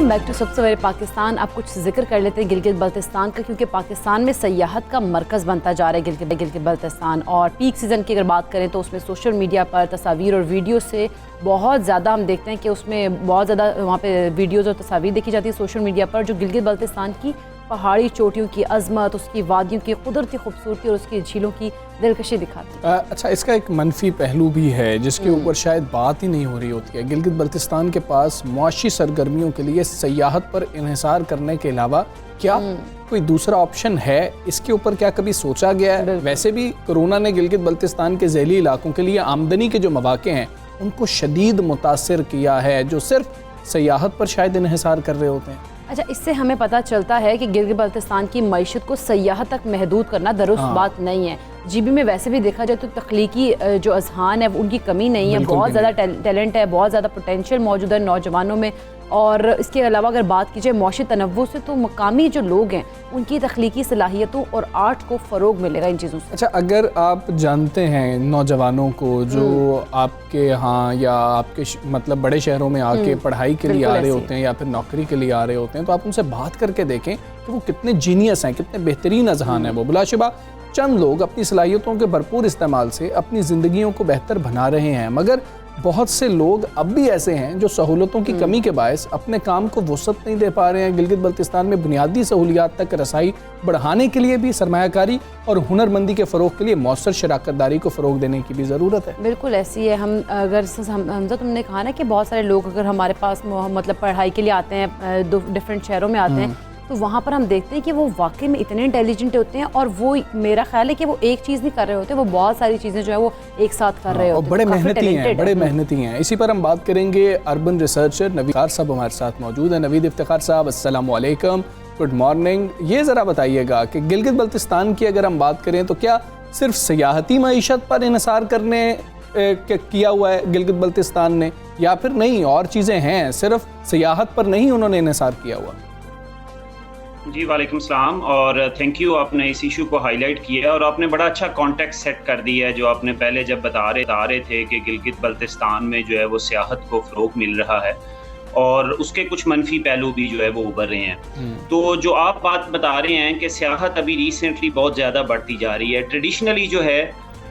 Welcome back to सबसे बड़े पाकिस्तान। आप कुछ जिक्र कर लेते हैं गिलगित बल्तिस्तान का, क्योंकि पाकिस्तान में सयाहत का मरकज़ बनता जा रहा है गिलगित बल्तिस्तान। और पीक सीज़न की अगर बात करें तो उसमें सोशल मीडिया पर तस्वीर और वीडियो से बहुत ज़्यादा हम देखते हैं कि उसमें बहुत ज़्यादा वहाँ पे वीडियोज़ और तस्वीर देखी जाती है सोशल मीडिया पर, जो गिलगित बल्तिस्तान की पहाड़ी चोटियों की अजमत, उसकी वादियों की कुदरती खूबसूरती और उसकी झीलों की दिलकशी दिखाती है। अच्छा, इसका एक मनफी पहलू भी है जिसके ऊपर शायद बात ही नहीं हो रही होती है। गिलगित बल्तिस्तान के पास मुआशी सरगर्मियों के लिए सयाहत पर इन्हिसार करने के अलावा क्या कोई दूसरा ऑप्शन है? इसके ऊपर क्या कभी सोचा गया है? वैसे भी कोरोना ने गिलगित बल्तिस्तान के ज़ैली इलाकों के लिए आमदनी के जो मौके हैं उनको शदीद मुतासिर किया है, जो सिर्फ सयाहत पर शायद इन्हिसार कर रहे होते हैं। अच्छा, इससे हमें पता चलता है कि गिलगित बल्तिस्तान की मईशत को सयाहत तक महदूद करना दुरुस्त बात नहीं है। जीबी में वैसे भी देखा जाए तो तख्लीकी जो अजहान है उनकी कमी नहीं है, बहुत ज़्यादा टैलेंट है, बहुत ज़्यादा पोटेंशियल मौजूद है नौजवानों में। और इसके अलावा अगर बात की जाए मौशी तनव्वु से, तो मकामी जो लोग हैं उनकी तख्लीकी सलाहियतों और आर्ट को फ़रोग मिलेगा इन चीज़ों से। अच्छा, अगर आप जानते हैं नौजवानों को जो आपके यहाँ या आपके मतलब बड़े शहरों में आके पढ़ाई के लिए आ रहे होते हैं या फिर नौकरी के लिए आ रहे होते हैं, तो आप उनसे बात करके देखें कि वो कितने जीनियस हैं, कितने बेहतरीन अजहान हैं। वो बिलाशुबा चंद लोग अपनी सलाहियतों के भरपूर इस्तेमाल से अपनी ज़िंदगियों को बेहतर बना रहे हैं, मगर बहुत से लोग अब भी ऐसे हैं जो सहूलतों की कमी के बायस अपने काम को वसअत नहीं दे पा रहे हैं। गिलगित बल्तिस्तान में बुनियादी सहूलियात तक रसाई बढ़ाने के लिए भी सरमायाकारी और हुनरमंदी के फ़रोग के लिए मौसर शराकतदारी को फ़रोग देने की भी ज़रूरत है। बिल्कुल ऐसी है। हम अगर हमजा तुमने कहा ना कि बहुत सारे लोग अगर हमारे पास मतलब पढ़ाई के लिए आते हैं, डिफरेंट शहरों में आते हैं, तो वहाँ पर हम देखते हैं कि वो वाकई में इतने इंटेलिजेंट होते हैं और वो मेरा ख्याल है कि वो एक चीज़ नहीं कर रहे होते, वो बहुत सारी चीज़ें जो है वो एक साथ कर रहे होते हैं। बड़े मेहनती हैं। इसी पर हम बात करेंगे। अर्बन रिसर्चर नवीद इफ्तिखार साहब हमारे साथ मौजूद हैं। नवीद इफ्तिखार साहब, अस्सलाम वालेकुम, गुड मॉर्निंग। ये ज़रा बताइएगा कि गिलगित बल्तिस्तान की अगर हम बात करें तो क्या सिर्फ सियाहती मईशत पर इन्हिसार करने किया हुआ है गिलगित बल्तिस्तान ने, या फिर नहीं और चीज़ें हैं, सिर्फ सियाहत पर नहीं उन्होंने इन्हिसार किया हुआ? जी वालेकुम सलाम, और थैंक यू, आपने इस इशू को हाईलाइट किया और आपने बड़ा अच्छा कॉन्टेक्स्ट सेट कर दिया है। जो आपने पहले जब बता रहे थे कि गिलगित बल्तिस्तान में जो है वो सियाहत को फ़रोग मिल रहा है और उसके कुछ मनफी पहलू भी जो है वो उभर रहे हैं। तो जो आप बात बता रहे हैं कि सियाहत अभी रिसेंटली बहुत ज़्यादा बढ़ती जा रही है। ट्रेडिशनली जो है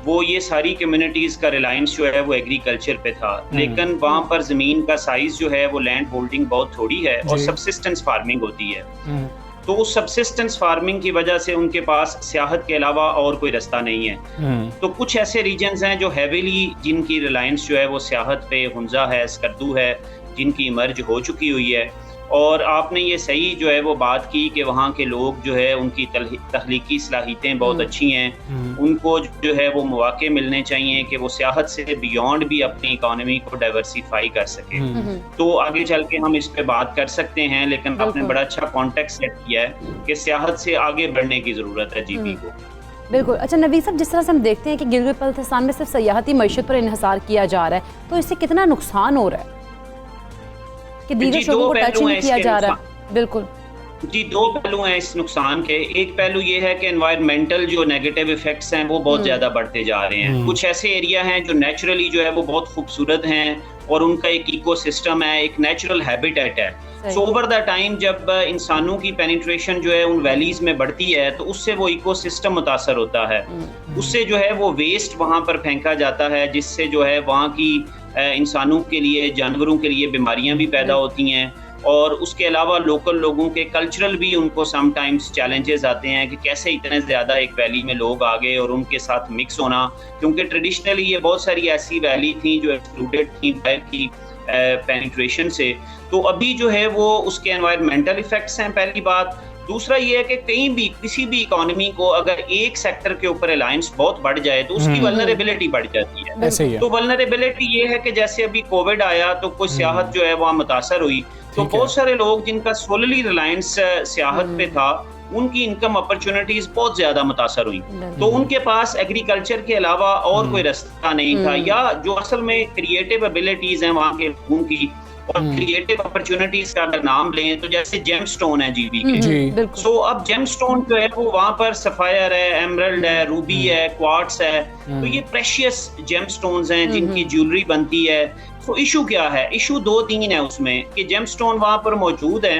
वो ये सारी कम्युनिटीज़ का रिलायंस जो है वो एग्रीकल्चर पे था, लेकिन वहाँ पर ज़मीन का साइज़ जो है वो लैंड होल्डिंग बहुत थोड़ी है और सब्सिस्टेंस फार्मिंग होती है। तो उस सब्सिस्टेंस फार्मिंग की वजह से उनके पास सियाहत के अलावा और कोई रास्ता नहीं है। तो कुछ ऐसे रीजन्स हैं जो हैवीली जिनकी रिलायंस जो है वो सियाहत पे, हुंजा है, स्कर्दू है, जिनकी मर्ज हो चुकी हुई है। और आपने ये सही जो है वो बात की कि वहाँ के लोग जो है उनकी तख्लीकी सलाहियतें बहुत अच्छी हैं, उनको जो है वो मौके मिलने चाहिए कि वो सियाहत से बियॉन्ड भी अपनी इकॉनमी को डाइवर्सिफाई कर सके। तो आगे चल के हम इस पे बात कर सकते हैं, लेकिन आपने बड़ा अच्छा कॉन्टेक्स्ट सेट किया है कि सियाहत से आगे बढ़ने की ज़रूरत है जीपी को। बिल्कुल। अच्छा नवीद साहब, जिस तरह से हम देखते हैं कि गिलगित बल्तिस्तान में सिर्फ सयाहती मईशत पर इन्हिसार किया जा रहा है, तो इससे कितना नुकसान हो रहा है कि दीगर शोबों को टच नहीं किया जा रहा है? बिल्कुल जी, दो पहलू हैं इस नुकसान के। एक पहलू ये है कि एनवायरमेंटल जो नेगेटिव इफेक्ट्स हैं वो बहुत ज़्यादा बढ़ते जा रहे हैं। कुछ ऐसे एरिया हैं जो नेचुरली जो है वो बहुत खूबसूरत हैं और उनका एक इकोसिस्टम है, एक नेचुरल हैबिटेट है। सो ओवर द टाइम जब इंसानों की पेनिट्रेशन जो है उन वैलीज में बढ़ती है तो उससे वो इकोसिस्टम मुतासर होता है। उससे जो है वो वेस्ट वहाँ पर फेंका जाता है, जिससे जो है वहाँ की इंसानों के लिए, जानवरों के लिए बीमारियाँ भी पैदा होती हैं। और उसके अलावा लोकल लोगों के कल्चरल भी उनको समटाइम्स चैलेंजेस आते हैं कि कैसे इतने ज़्यादा एक वैली में लोग आ गए और उनके साथ मिक्स होना, क्योंकि ट्रेडिशनली ये बहुत सारी ऐसी वैली थी जो एक्सक्लूडेड थी बाहर की पेनिट्रेशन से। तो अभी जो है वो उसके एनवायरमेंटल इफेक्ट्स हैं, पहली बात। दूसरा ये है कि कहीं भी किसी भी इकोनॉमी को अगर एक सेक्टर के ऊपर रिलायंस बहुत बढ़ जाए तो उसकी वल्नरेबिलिटी बढ़ जाती है। ऐसे ही है। तो वल्नरेबिलिटी ये है कि जैसे अभी कोविड आया तो कुछ सियाहत जो है वहाँ मुतासर हुई, तो बहुत सारे लोग जिनका सोलली रिलायंस सियाहत पे था उनकी इनकम अपॉर्चुनिटीज बहुत ज्यादा मुतासर हुई। तो उनके पास एग्रीकल्चर के अलावा और कोई रास्ता नहीं था, या जो असल में क्रिएटिव एबिलिटीज हैं वहाँ के लोगों की और क्रिएटिव अपॉर्चुनिटीज का अगर नाम लें तो जैसे जेमस्टोन है जीबी के। सो अब जेमस्टोन जो है वो वहाँ पर सफायर है, एमरल्ड है, रूबी है, क्वार्ट्स है, तो ये प्रेशियस जेमस्टोन्स हैं जिनकी ज्वेलरी बनती है। तो इशू क्या है? इशू 2-3 है उसमें कि जेमस्टोन वहां पर मौजूद है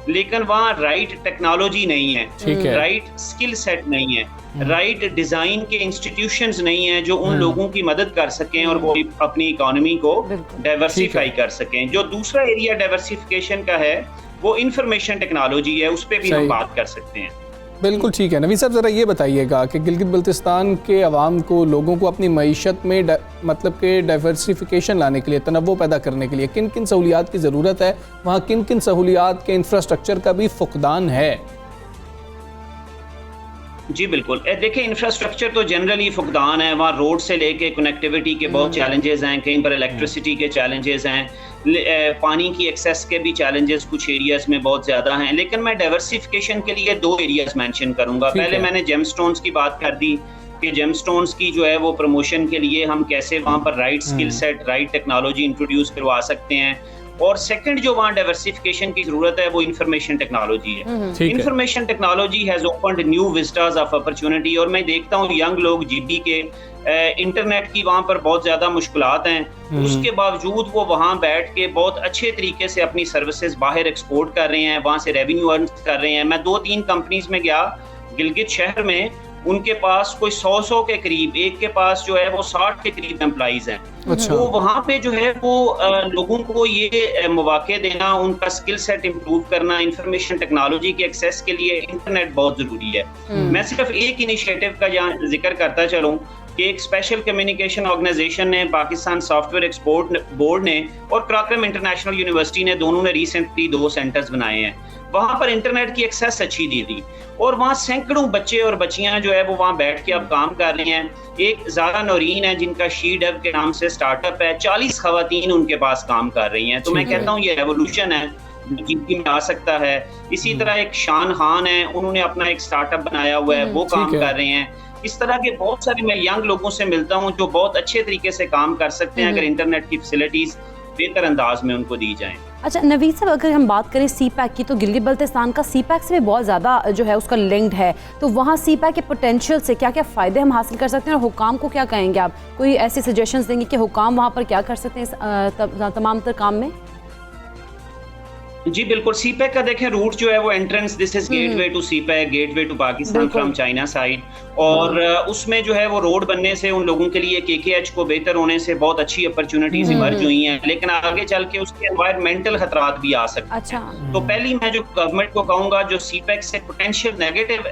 लेकिन वहाँ राइट टेक्नोलॉजी नहीं है, राइट स्किल सेट नहीं है, राइट डिजाइन के इंस्टीट्यूशंस नहीं है जो उन लोगों की मदद कर सकें और वो अपनी इकोनॉमी को डाइवर्सिफाई कर सकें। जो दूसरा एरिया डाइवर्सिफिकेशन का है वो इंफॉर्मेशन टेक्नोलॉजी है, उस पर भी हम बात कर सकते हैं। बिल्कुल ठीक है। नवीद साहब ज़रा ये बताइएगा कि गिलगित बल्तिस्तान के अवाम को, लोगों को अपनी मईशत में मतलब कि डाइवर्सिफिकेशन लाने के लिए, तनव्वुर पैदा करने के लिए किन किन सहूलियात की ज़रूरत है, वहाँ किन किन सहूलियात के इंफ्रास्ट्रक्चर का भी फुकदान है? जी बिल्कुल, देखिए इंफ्रास्ट्रक्चर तो जनरली फुकदान है, वहाँ रोड से लेके कनेक्टिविटी के बहुत चैलेंजेस हैं, कहीं पर इलेक्ट्रिसिटी के चैलेंजेस हैं, पानी की एक्सेस के भी चैलेंजेस कुछ एरियाज में बहुत ज़्यादा हैं। लेकिन मैं डाइवर्सिफिकेशन के लिए 2 एरियाज मेंशन करूँगा। पहले मैंने जेमस्टोन्स की बात कर दी कि जेमस्टोन्स की जो है वो प्रमोशन के लिए हम कैसे वहाँ पर right skill set, right technology introduce करवा सकते हैं। और सेकंड जो वहाँ डाइवर्सिफिकेशन की जरूरत है वो इंफॉर्मेशन टेक्नोलॉजी है। Information technology has opened new Vistas of opportunity, और मैं देखता हूँ यंग लोग जीबी के इंटरनेट की वहाँ पर बहुत ज़्यादा मुश्किलात हैं, उसके बावजूद वो वहाँ बैठ के बहुत अच्छे तरीके से अपनी सर्विसेज बाहर एक्सपोर्ट कर रहे हैं, वहाँ से रेवेन्यू अर्न कर रहे हैं। मैं 2-3 कंपनीज में गया गिलगित शहर में, उनके पास कोई 100 के करीब, एक के पास जो है वो 60 के करीब एम्प्लॉइज हैं। तो वहाँ पे जो है वो लोगों को ये मौके देना, उनका स्किल सेट इम्प्रूव करना, इंफॉर्मेशन टेक्नोलॉजी के एक्सेस के लिए इंटरनेट बहुत जरूरी है। मैं सिर्फ एक इनिशिएटिव का यहाँ जिक्र करता चलूँ कि एक स्पेशल कम्युनिकेशन ऑर्गेनाइजेशन ने, पाकिस्तान सॉफ्टवेयर एक्सपोर्ट बोर्ड ने और क्राकरम इंटरनेशनल यूनिवर्सिटी ने, दोनों ने रिसेंटली 2 सेंटर्स बनाए हैं। वहाँ पर इंटरनेट की एक्सेस अच्छी दी थी और वहाँ सैकड़ों बच्चे और बच्चियां जो है वो वहाँ बैठ के अब काम कर रही हैं। एक ज़ारा नौरीन है जिनका शी डेव के नाम से स्टार्टअप है, 40 खवातीन उनके पास काम कर रही हैं। तो मैं कहता हूँ ये रेवोल्यूशन है जिंदगी में आ सकता है। इसी तरह एक शान खान है, उन्होंने अपना एक स्टार्टअप बनाया हुआ है, वो काम कर रहे हैं। इस तरह के बहुत सारे मैं यंग लोगों से मिलता हूँ जो बहुत अच्छे तरीके से काम कर सकते हैं अगर इंटरनेट की फैसिलिटीज बेहतर अंदाज में उनको दी जाएं। अच्छा नवीद साहब, अगर हम बात करें सीपैक की, तो गिलगित बल्तिस्तान का सीपैक से भी बहुत ज़्यादा जो है उसका लिंक्ड है, तो वहाँ सीपैक के पोटेंशियल से क्या क्या फ़ायदे हम हासिल कर सकते हैं और हुकाम को क्या कहेंगे आप? कोई ऐसे सजेशंस देंगे कि हुकाम वहाँ पर क्या कर सकते हैं इस तमाम तर काम में? जी बिल्कुल, सीपैक का देखें रूट जो है वो entrance, this is gateway to CPEC, gateway to Pakistan from China side, और उसमें जो है वो रोड बनने से उन लोगों के लिए केकेएच को बेहतर होने से बहुत अच्छी अपॉर्चुनिटीज इमर्ज हुई हैं, लेकिन आगे चल के उसके एनवायरमेंटल खतरात भी आ सकते हैं। अच्छा। तो पहली मैं जो गवर्नमेंट को कहूँगा, जो सीपैक से पोटेंशियल नेगेटिव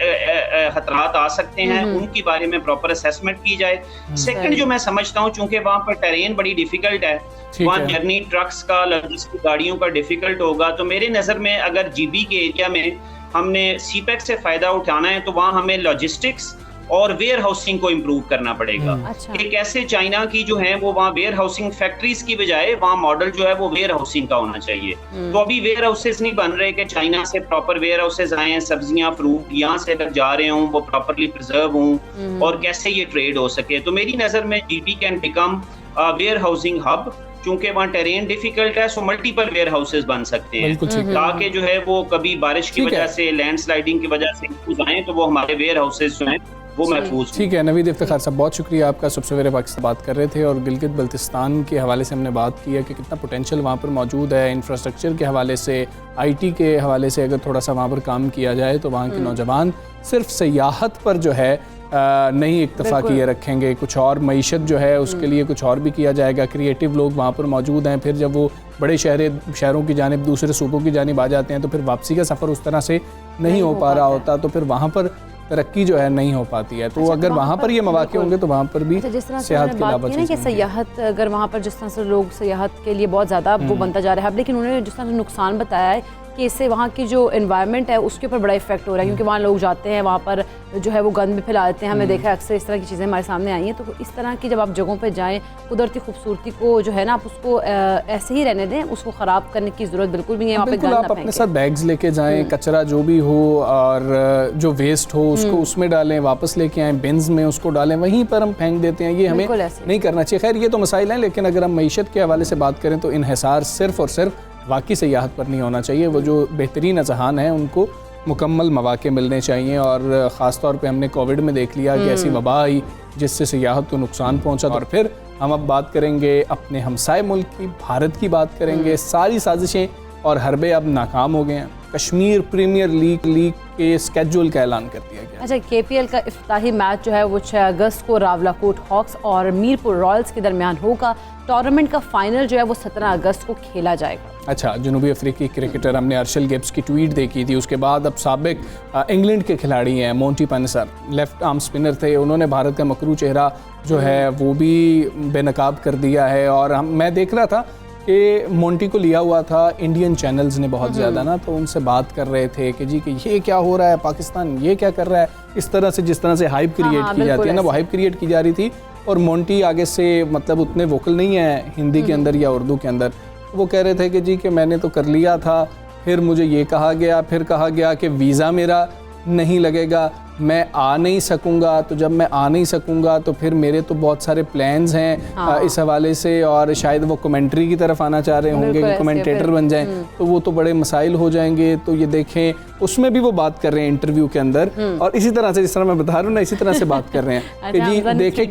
खतरात आ सकते हैं उनके बारे में प्रॉपर असेसमेंट की जाए। सेकंड जो मैं समझता हूँ, चूंकि वहाँ पर टेरेन बड़ी डिफिकल्ट है, वहाँ जर्नी ट्रक्स का, लॉजिस्टिक गाड़ियों का डिफिकल्ट होगा, तो मेरे नज़र में अगर जीबी के एरिया में हमने सीपैक से फ़ायदा उठाना है तो वहाँ हमें लॉजिस्टिक्स और वेयर हाउसिंग को इम्प्रूव करना पड़ेगा। अच्छा। एक ऐसे चाइना की जो है वो वहाँ वेयर हाउसिंग फैक्ट्रीज की बजाय वहाँ मॉडल जो है वो वेयर हाउसिंग का होना चाहिए। तो अभी वेयर हाउसेज नहीं बन रहे कि चाइना से प्रॉपर वेयर हाउसेज आए, सब्जियां फ्रूट यहाँ से अगर जा रहे हों वो प्रॉपरली प्रिजर्व हों और कैसे ये ट्रेड हो सके। तो मेरी नज़र में GB can become warehousing hub, चूंकि वहाँ टेरेन डिफिकल्ट है, सो मल्टीपल वेयर हाउसेज बन सकते हैं ताकि जो है वो कभी बारिश की वजह से, लैंडस्लाइडिंग की वजह से इश्यूज आए तो वो हमारे वेयर हाउसेज जो हैं वो महफूज। ठीक है नवीद इफ्तिखार साहब, बहुत शुक्रिया आपका। सुबह सवेरे पाकिस्तान बात कर रहे थे और गिलगित बल्तिस्तान के हवाले से हमने बात की है कि कितना पोटेंशियल वहाँ पर मौजूद है, इंफ्रास्ट्रक्चर के हवाले से, IT के हवाले से अगर थोड़ा सा वहाँ पर काम किया जाए तो वहाँ के नौजवान सिर्फ सयाहत पर जो है नहीं इक्तफा किए रखेंगे, कुछ और मईशत जो है उसके लिए कुछ और भी किया जाएगा। क्रिएटिव लोग वहाँ पर मौजूद हैं, फिर जब वो बड़े शहरों की जानिब, दूसरे सूबों की जानिब आ जाते हैं तो फिर वापसी का सफ़र उस तरह से नहीं हो पा रहा होता, तो फिर वहाँ पर तरक्की जो है नहीं हो पाती है। तो अगर वहाँ पर ये मौके होंगे तो वहाँ पर भी जिस तरह से बात की ना कि सयाहत, अगर वहाँ पर जिस तरह से लोग सयाहत के लिए बहुत ज़्यादा वो बनता जा रहा है, लेकिन उन्होंने जिस तरह से नुकसान बताया है कि इससे वहाँ की जो एनवायरनमेंट है उसके ऊपर बड़ा इफेक्ट हो रहा है, क्योंकि वहाँ लोग जाते हैं, वहाँ पर जो है वो गंद भी फैला देते हैं। हमने देखा है अक्सर इस तरह की चीज़ें हमारे सामने आई हैं। तो इस तरह की जब आप जगहों पे जाएं, कुदरती खूबसूरती को जो है ना आप उसको ऐसे ही रहने दें, उसको ख़राब करने की ज़रूरत बिल्कुल भी नहीं है। वहाँ पे गंद आप अपने साथ बैग्स लेके जाएं, कचरा जो भी हो और जो वेस्ट हो उसको उसमें डालें, वापस लेके आएँ, बिन्स में उसको डालें, वहीं पर हम फेंक देते हैं, ये हमें नहीं करना चाहिए। खैर ये तो मसाइल हैं, लेकिन अगर हम मईशत के हवाले से बात करें तो इन्हिसार सिर्फ और सिर्फ वाकई सयाहत पर नहीं होना चाहिए। वो जो बेहतरीन अजहान हैं उनको मुकम्मल मौके मिलने चाहिए। और ख़ास तौर पे हमने कोविड में देख लिया कि ऐसी वबा आई जिससे सियाहत को नुकसान पहुंचा। और फिर हम अब बात करेंगे अपने हमसाए मुल्क की, भारत की बात करेंगे। सारी साजिशें और हरबे अब नाकाम हो गए हैं। कश्मीर प्रीमियर लीग के स्केड्यूल का ऐलान कर दिया गया। अच्छा, KPL का इफ्ताही मैच जो है वो 6 अगस्त को रावलाकोट हॉक्स और मीरपुर रॉयल्स के दरमियान होगा। टूर्नामेंट का फाइनल जो है वो 17 अगस्त को खेला जाएगा। अच्छा, जनूबी अफ्रीकी क्रिकेटर हमने अर्शल गिब्स की ट्वीट देखी थी। उसके बाद अब साबिक इंग्लैंड के खिलाड़ी हैं Monty Panesar, left arm spinner थे, उन्होंने भारत का मकरू चेहरा जो है वो भी बेनकाब कर दिया है। और मैं देख रहा था कि मोंटी को लिया हुआ था इंडियन चैनल्स ने बहुत ज़्यादा ना, तो उनसे बात कर रहे थे कि जी कि ये क्या हो रहा है, पाकिस्तान ये क्या कर रहा है, इस तरह से जिस तरह से हाइप क्रिएट की जाती है ना, वो हाइप क्रिएट की जा रही थी। और मोंटी आगे से मतलब उतने वोकल नहीं है हिंदी के अंदर या उर्दू के अंदर। वो कह रहे थे कि जी कि मैंने तो कर लिया था, फिर मुझे ये कहा गया, फिर कहा गया कि वीज़ा मेरा नहीं लगेगा, मैं आ नहीं सकूंगा। तो जब मैं आ नहीं सकूंगा तो फिर मेरे तो बहुत सारे प्लान्स हैं इस हवाले से। और शायद वो कमेंट्री की तरफ आना चाह रहे होंगे कि कमेंटेटर बन जाएं, तो वो तो बड़े मसाइल हो जाएंगे। तो ये देखें, उसमें भी वो बात कर रहे हैं इंटरव्यू के अंदर। और इसी तरह से, जिस तरह मैं बता रहा हूँ ना, इसी तरह से बात कर रहे हैं कि जी देखें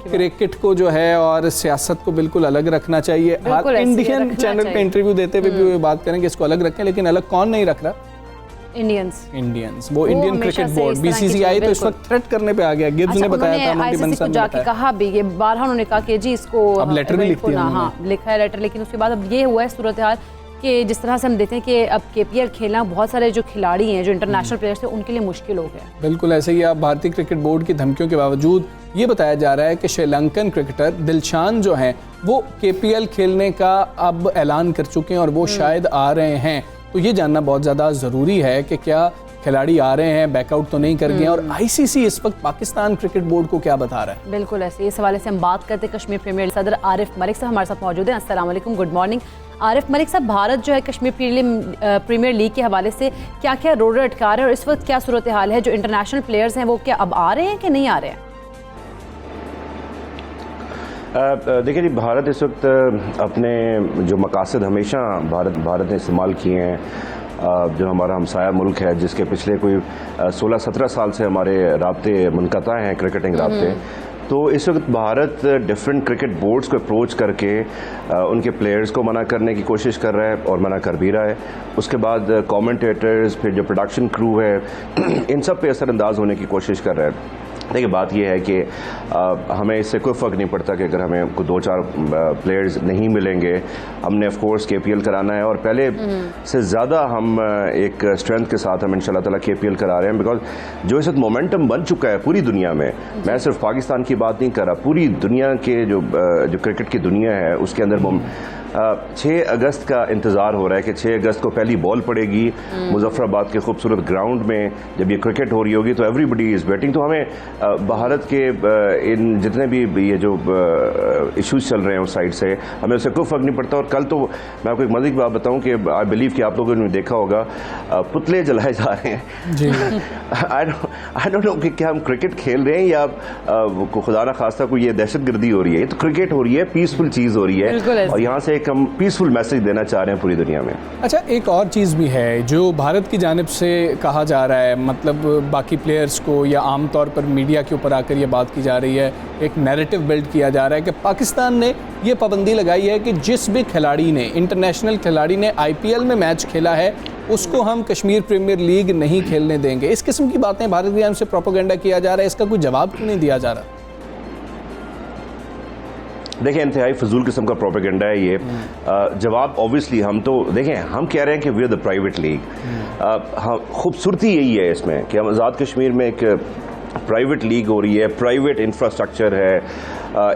क्रिकेट को जो है और सियासत को बिल्कुल अलग रखना चाहिए। इंडियन चैनल पे इंटरव्यू देते हुए भी वो बात करेंगे इसको अलग रखें, लेकिन अलग कौन नहीं रख रहा? इंडियंस वो इंडियन क्रिकेट बोर्ड BCCI तो इस वक्त थ्रेट करने पे आ गया। गिब्स ने बताया था, मोंटी पानेसर ने जाके कहा भी, ये बारहा उन्होंने कहा कि जी इसको अब लेटर भी लिख दिया, हाँ लिखा है लेटर। लेकिन उसके बाद अब ये हुआ है सूरत हाल कि जिस तरह से हम देखते हैं कि अब KPL खेलना बहुत सारे जो खिलाड़ी हैं, जो इंटरनेशनल प्लेयर्स थे, उनके लिए मुश्किल हो गया। बिल्कुल ऐसे ही। अब भारतीय क्रिकेट बोर्ड की धमकियों के बावजूद ये बताया जा रहा है कि श्रीलंकन क्रिकेटर दिलशान जो हैं वो KPL खेलने का अब ऐलान कर चुके हैं और वो शायद आ रहे हैं। तो ये जानना बहुत ज़्यादा ज़रूरी है कि क्या खिलाड़ी आ रहे हैं, बैकआउट तो नहीं कर गए, और ICC इस वक्त पाकिस्तान क्रिकेट बोर्ड को क्या बता रहा है। बिल्कुल ऐसे इस हवाले से हम बात करते हैं कश्मीर प्रीमियर सदर आरिफ मलिक साहब हमारे साथ मौजूद हैं। अस्सलाम वालेकुम, गुड मॉर्निंग आरिफ मलिक साहब। भारत जो है कश्मीर प्रीमियर लीग के हवाले से क्या क्या रोड अटका रहा है और इस वक्त क्या सूरत हाल है? जो इंटरनेशनल प्लेयर्स हैं वो क्या अब आ रहे हैं कि नहीं आ रहे हैं? देखिए जी, भारत इस वक्त अपने जो मकासद हमेशा भारत ने इस्तेमाल किए हैं, जो हमारा हमसाया मुल्क है जिसके पिछले कोई 16-17 साल से हमारे राब्ते मुनक़ता हैं, क्रिकेटिंग राब्ते, तो इस वक्त भारत डिफरेंट क्रिकेट बोर्ड्स को अप्रोच करके उनके प्लेयर्स को मना करने की कोशिश कर रहा है और मना कर भी रहा है। उसके बाद कमेंटेटर्स, फिर जो प्रोडक्शन क्रू है, इन सब पे असरअंदाज होने की कोशिश कर रहा है। देखिए, बात यह है कि हमें इससे कोई फ़र्क नहीं पड़ता कि अगर हमें कोई 2-4 प्लेयर्स नहीं मिलेंगे, हमने ऑफ कोर्स KPL कराना है और पहले से ज़्यादा हम एक स्ट्रेंथ के साथ हम इंशाल्लाह ताला KPL करा रहे हैं। बिकॉज जो इस वक्त मोमेंटम बन चुका है पूरी दुनिया में, मैं सिर्फ पाकिस्तान की बात नहीं कर रहा, पूरी दुनिया के जो क्रिकेट की दुनिया है उसके अंदर 6 अगस्त का इंतज़ार हो रहा है कि 6 अगस्त को पहली बॉल पड़ेगी मुजफ्फराबाद के खूबसूरत ग्राउंड में। जब ये क्रिकेट हो रही होगी तो एवरीबडी इज़ वेटिंग। तो हमें भारत के इन जितने भी ये जो इश्यूज चल रहे हैं उस साइड से, हमें उससे कोई फ़र्क नहीं पड़ता। और कल तो मैं आपको एक मज़े की बात बताऊं कि आई बिलीव कि आप लोगों ने देखा होगा, पुतले जलाए जा रहे हैं जी। आई डोंट नो कि क्या हम क्रिकेट खेल रहे हैं या खुदा ना खास्ता कोई ये दहशतगर्दी हो रही है। तो क्रिकेट हो रही है, पीसफुल चीज़ हो रही है और यहाँ से एक हम पीसफुल मैसेज देना चाह रहे हैं पूरी दुनिया में। अच्छा, एक और चीज़ भी है जो भारत की जानिब से कहा जा रहा है, मतलब बाकी प्लेयर्स को या आम तौर पर मीडिया के ऊपर आकर ये बात की जा रही है, एक नैरेटिव बिल्ड किया जा रहा है कि पाकिस्तान ने ये पाबंदी लगाई है कि जिस भी खिलाड़ी ने, इंटरनेशनल खिलाड़ी ने IPL में मैच खेला है उसको हम कश्मीर प्रीमियर लीग नहीं खेलने देंगे। इस किस्म की बातें भारत की जानिब से प्रोपेगेंडा किया जा रहा है, इसका कोई जवाब क्यों नहीं दिया जा रहा? देखिए, इंतहाई फजूल किस्म का प्रोपेगेंडा है ये। जवाब ऑब्वियसली हम तो देखें, हम कह रहे हैं कि we are the private league. खूबसूरती यही है इसमें कि हम आज़ाद कश्मीर में एक प्राइवेट लीग हो रही है, प्राइवेट इंफ्रास्ट्रक्चर है,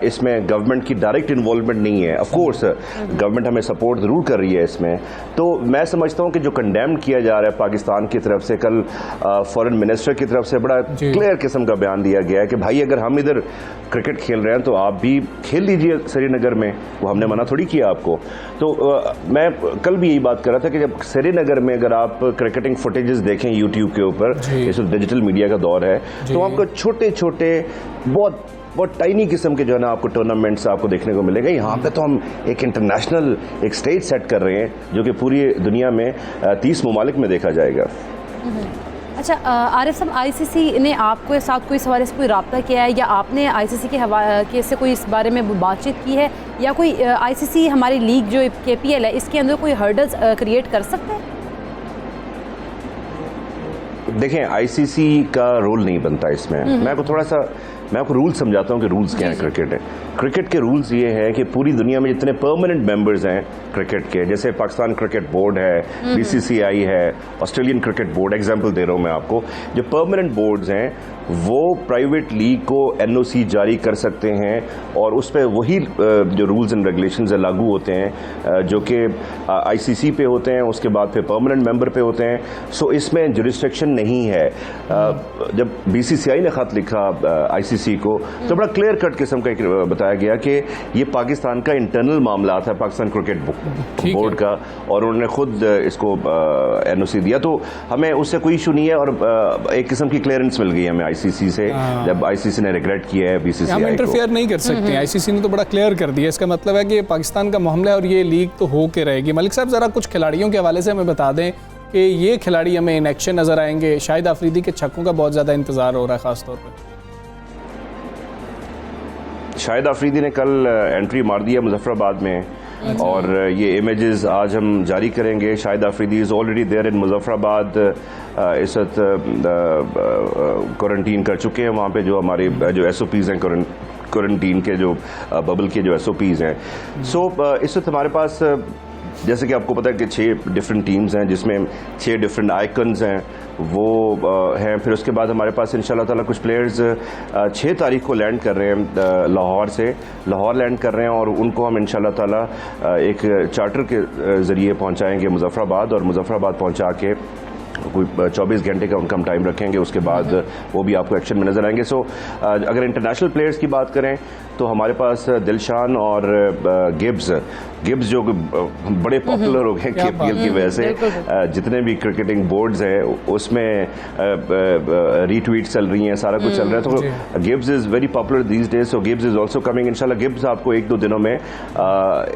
इसमें गवर्नमेंट की डायरेक्ट इन्वॉल्वमेंट नहीं है। ऑफ कोर्स गवर्नमेंट हमें सपोर्ट ज़रूर कर रही है इसमें। तो मैं समझता हूँ कि जो कंडेम किया जा रहा है पाकिस्तान की तरफ से, कल फॉरेन मिनिस्टर की तरफ से बड़ा क्लियर किस्म का बयान दिया गया है कि भाई अगर हम इधर क्रिकेट खेल रहे हैं तो आप भी खेल लीजिए श्रीनगर में, वो हमने मना थोड़ी किया आपको। तो मैं कल भी यही बात कर रहा था कि जब श्रीनगर में अगर आप क्रिकेटिंग फुटेजेस देखें यूट्यूब के ऊपर, इस डिजिटल मीडिया का दौर है, तो आपको छोटे छोटे बहुत टाइनी किस्म के जो है ना आपको टूर्नामेंट्स आपको देखने को मिलेगा। यहाँ पे तो हम एक इंटरनेशनल एक स्टेज सेट कर रहे हैं जो कि पूरी दुनिया में 30 ममालिक में देखा जाएगा। अच्छा आरिफ साहब, आईसीसी ने आपके साथ कोई सवाल से कोई रब्ता किया है या आपने आईसीसी के से कोई इस बारे में बातचीत की है, या कोई आईसीसी हमारी लीग जो केपीएल है इसके अंदर कोई हर्डल्स क्रिएट कर सकता है? देखें, आईसीसी का रोल नहीं बनता इसमें। मैं आपको रूल्स समझाता हूँ कि रूल्स क्या है क्रिकेट के रूल्स ये हैं कि पूरी दुनिया में जितने परमानेंट मेंबर्स हैं क्रिकेट के, जैसे पाकिस्तान क्रिकेट बोर्ड है, बीसीसीआई है, ऑस्ट्रेलियन क्रिकेट बोर्ड, एग्जांपल दे रहा हूँ मैं आपको, जो परमानेंट बोर्ड्स हैं वो प्राइवेट लीग को एनओसी जारी कर सकते हैं और उस पर वही जो रूल्स एंड रेगुलेशंस लागू होते हैं जो कि आईसीसी पे होते हैं, उसके बाद फिर परमानेंट मेंबर पे होते हैं। सो इसमें जुरिस्डिक्शन नहीं है। जब बीसीसीआई ने खत लिखा आईसीसी को तो बड़ा क्लियर कट किस्म का बताया गया कि ये पाकिस्तान का इंटरनल मामला था, पाकिस्तान क्रिकेट बोर्ड का, और उन्होंने खुद इसको एनओसी दिया। तो हमें उससे कोई इशू नहीं है और एक किस्म की क्लियरेंस मिल गई हमें आईसीसी से, जब आईसीसी ने रिग्रेट किया है बीसीसीआई को। हम इंटरफेयर नहीं कर सकते, आईसीसी ने तो बड़ा क्लियर कर दिया। इसका मतलब है कि ये पाकिस्तान का मामला है और ये लीग तो हो के रहेगी। मलिक साहब, जरा कुछ खिलाड़ियों के हवाले से हमें बता दें कि ये खिलाड़ी हमें इन एक्शन नजर आएंगे। शाहिद अफरीदी के छक्कों का बहुत ज्यादा इंतजार हो रहा है खासतौर पर। शाहिद अफरीदी ने कल एंट्री मार दिया मुजफ्फराबाद में और ये इमेजेस आज हम जारी करेंगे। Shahid Afridi is already there in Muzaffarabad, इस वक्त क्वारंटीन कर चुके हैं वहाँ पे। जो हमारे जो एसओपीज़ हैं क्वारंटीन के, जो बबल के जो एसओपीज़ हैं, सो इस वक्त हमारे पास जैसे कि आपको पता है कि 6 डिफरेंट टीम्स हैं जिसमें 6 डिफरेंट आइकन्स हैं वो हैं। फिर उसके बाद हमारे पास इंशाल्लाह ताला कुछ प्लेयर्स 6 तारीख को लैंड कर रहे हैं लाहौर लैंड कर रहे हैं और उनको हम इंशाल्लाह ताला एक चार्टर के ज़रिए पहुंचाएंगे मुजफ्फराबाद, और मुजफ्फराबाद पहुंचा के कोई 24 घंटे का उनका हम टाइम रखेंगे, उसके बाद वो भी आपको एक्शन में नजर आएंगे। सो अगर इंटरनेशनल प्लेयर्स की बात करें तो हमारे पास दिलशान और गिब्स जो बड़े पॉपुलर हो गए केपीएल की वजह से। जितने भी क्रिकेटिंग बोर्ड्स हैं उसमें रीट्वीट चल रही हैं, सारा कुछ चल रहा है। तो Gibbs is very popular these days, so Gibbs is also coming. इंशाल्लाह गिब्स आपको 1-2 दिनों में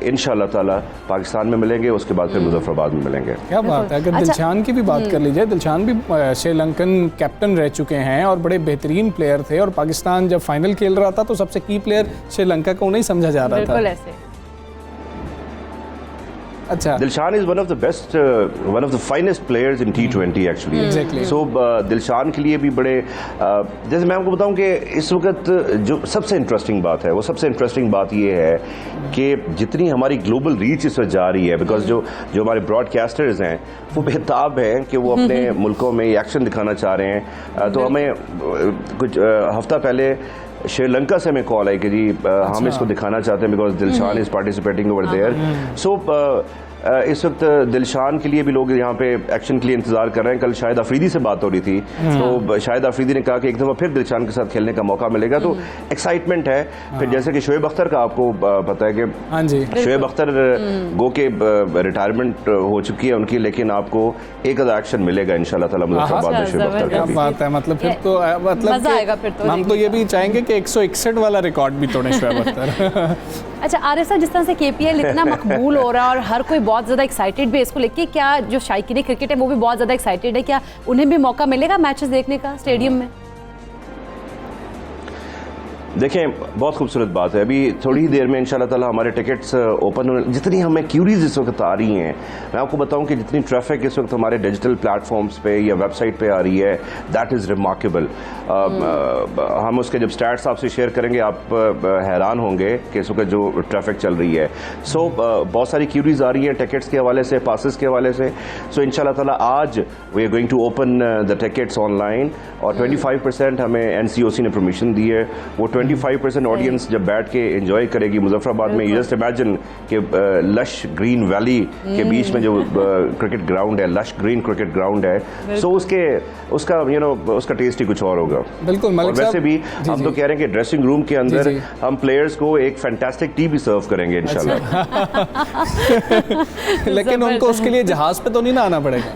इंशाल्लाह ताला पाकिस्तान में मिलेंगे, उसके बाद फिर मुजफ्फराबाद में मिलेंगे। क्या बात है। अगर दिलशान की भी बात कर लीजिए, दिलशान भी श्रीलंकन कैप्टन रह चुके हैं और बड़े बेहतरीन प्लेयर थे, और पाकिस्तान जब फाइनल खेल रहा था तो सबसे की प्लेयर श्रीलंका को नहीं समझा जा रहा था। ऐसे अच्छा, Dilshan is one of the finest players in T20 actually. So Dilshan के लिए भी बड़े जैसे मैं आपको बताऊं कि इस वक्त जो सबसे इंटरेस्टिंग बात है, वो सबसे इंटरेस्टिंग बात ये है कि जितनी हमारी ग्लोबल रीच इस वक्त जा रही है, बिकॉज जो हमारे ब्रॉडकास्टर्स हैं वो बेताब हैं कि वो अपने मुल्कों में एक्शन दिखाना चाह रहे हैं। तो हमें कुछ हफ्ता पहले श्रीलंका से हमें कॉल आई कि जी हम इसको दिखाना चाहते हैं because Dilshan is participating over there. So इस वक्त दिलशान के लिए भी लोग यहाँ पे एक्शन के लिए इंतजार कर रहे हैं। कल शाहिद अफरीदी से बात हो रही थी तो शाहिद अफरीदी ने कहा कि एक दफ़ा फिर दिलशान के साथ खेलने का मौका मिलेगा, तो एक्साइटमेंट है। फिर जैसे कि शोएब अख्तर का आपको पता है कि शोएब अख्तर गो के रिटायरमेंट हो चुकी है उनकी, लेकिन आपको एक आधा एक्शन मिलेगा इंशाल्लाह ताला मुजफ्फराबाद में शोएब अख्तर का। क्या बात है, मतलब फिर तो मतलब हम तो ये भी चाहेंगे कि 161 वाला रिकॉर्ड भी तोड़े शोएब अख्तर। अच्छा आरिफ साहब, जिस तरह से केपीएल इतना मकबूल हो रहा है और हर कोई बहुत ज़्यादा एक्साइटेड भी है इसको लेके, क्या जो शायकीन क्रिकेट है वो भी बहुत ज़्यादा एक्साइटेड है, क्या उन्हें भी मौका मिलेगा मैचेस देखने का स्टेडियम में? देखें, बहुत खूबसूरत बात है। अभी थोड़ी ही देर में इंशाल्लाह ताला हमारे टिकट्स ओपन होने, जितनी हमें क्यूरीज इस वक्त आ रही हैं, मैं आपको बताऊं कि जितनी ट्रैफिक इस वक्त हमारे डिजिटल प्लेटफॉर्म्स पे या वेबसाइट पे आ रही है, दैट इज़ रिमार्केबल। हम उसके जब स्टैट्स आपसे शेयर करेंगे आप हैरान होंगे कि इस वक्त जो ट्रैफिक चल रही है। सो बहुत सारी क्यूरीज आ रही हैं टिकट्स के हवाले से, पासेस के हवाले से। सो इंशाल्लाह ताला आज we are going to open the tickets online, और 25% हमें NCOC ने परमिशन दी है। वो 25% ऑडियंस जब बैठ के एंजॉय करेगी मुजफ्फराबाद में, यू जस्ट इमेजिन कि लश ग्रीन वैली के बीच में जो क्रिकेट ग्राउंड है, लश ग्रीन क्रिकेट ग्राउंड है, सो उसका उसका टेस्ट ही कुछ और होगा। बिल्कुल। और वैसे भी हम तो कह रहे हैं कि ड्रेसिंग रूम के अंदर हम प्लेयर्स को एक फैंटास्टिक टी भी सर्व करेंगे इंशाल्लाह। लेकिन उनको उसके लिए जहाज पे तो नहीं ना आना पड़ेगा?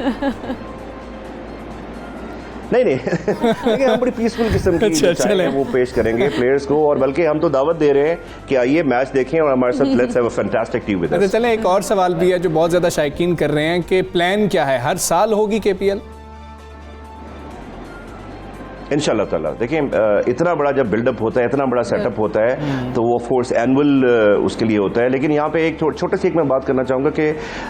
नहीं लेकिन हम बड़ी पीसफुल किस्म की चाय वो पेश करेंगे प्लेयर्स को, और बल्कि हम तो दावत दे रहे हैं कि आइए मैच देखें और हमारे साथ let's have a fantastic team with us. चलें, एक और सवाल भी है जो बहुत ज़्यादा शायकीन कर रहे हैं कि प्लान क्या है, हर साल होगी केपीएल? इंशाल्लाह ताला देखिए इतना बड़ा जब बिल्डअप होता है, इतना बड़ा सेटअप होता है, तो वो ऑफ कोर्स एनुअल उसके लिए होता है। लेकिन यहाँ पे एक छोटे से एक मैं बात करना चाहूँगा कि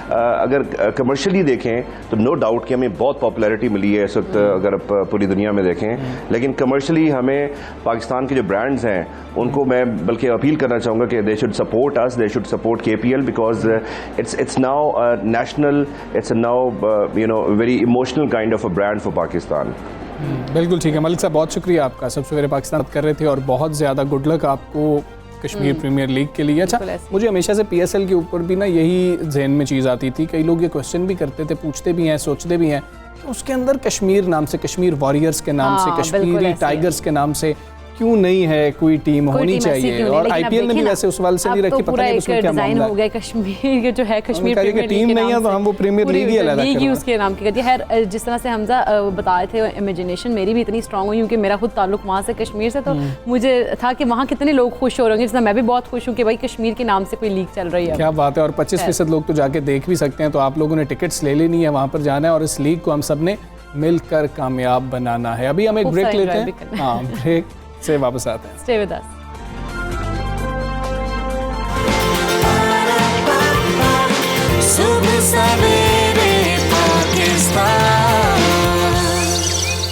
अगर कमर्शियली देखें तो नो डाउट कि हमें बहुत पॉपुलैरिटी मिली है इस वक्त, अगर आप पूरी दुनिया में देखें। लेकिन कमर्शियली हमें पाकिस्तान के जो ब्रांड्स हैं उनको मैं बल्कि अपील करना चाहूँगा कि they should support us, they should support KPL, because it's now national, it's now you know very emotional kind of a brand for Pakistan. बिल्कुल ठीक है मलिक साहब, बहुत शुक्रिया आपका। सब सवेरे पाकिस्तान कर रहे थे और बहुत ज़्यादा गुड लक आपको कश्मीर प्रीमियर लीग के लिए। अच्छा, मुझे हमेशा से PSL के ऊपर भी ना यही जहन में चीज़ आती थी, कई लोग ये क्वेश्चन भी करते थे, पूछते भी हैं, सोचते भी हैं कि उसके अंदर कश्मीर नाम से, कश्मीर वॉरियर्स के नाम से, कश्मीरी टाइगर्स के नाम से क्यों नहीं है कोई टीम होनी चाहिए। और IPL ने भी वैसे उस वाले से नहीं रखी, पता नहीं उसमें क्या मामला हो गया। कश्मीर जो है, कश्मीर की टीम नहीं है तो हम वो प्रीमियर लीग ही अलग लीग ही उसके नाम की करती है। खैर, जिस तरह से हमजा बता रहे थे, इमेजिनेशन मेरी भी इतनी स्ट्रांग हुई क्योंकि मेरा खुद ताल्लुक वहाँ से, कश्मीर से, तो मुझे था कि वहाँ कितने लोग खुश हो रहे होंगे, जिसमें मैं भी बहुत खुश हूँ कि भाई कश्मीर के नाम से कोई लीग चल रही है। क्या बात है। और 25% लोग तो जाके देख भी सकते हैं, तो आप लोगों ने टिकट्स ले लेनी है, वहाँ पर जाना है और इस लीग को हम सब ने मिलकर कामयाब बनाना है। अभी हम एक ब्रेक लेते हैं, हाँ ब्रेक से वापस आते हैं। Stay with us.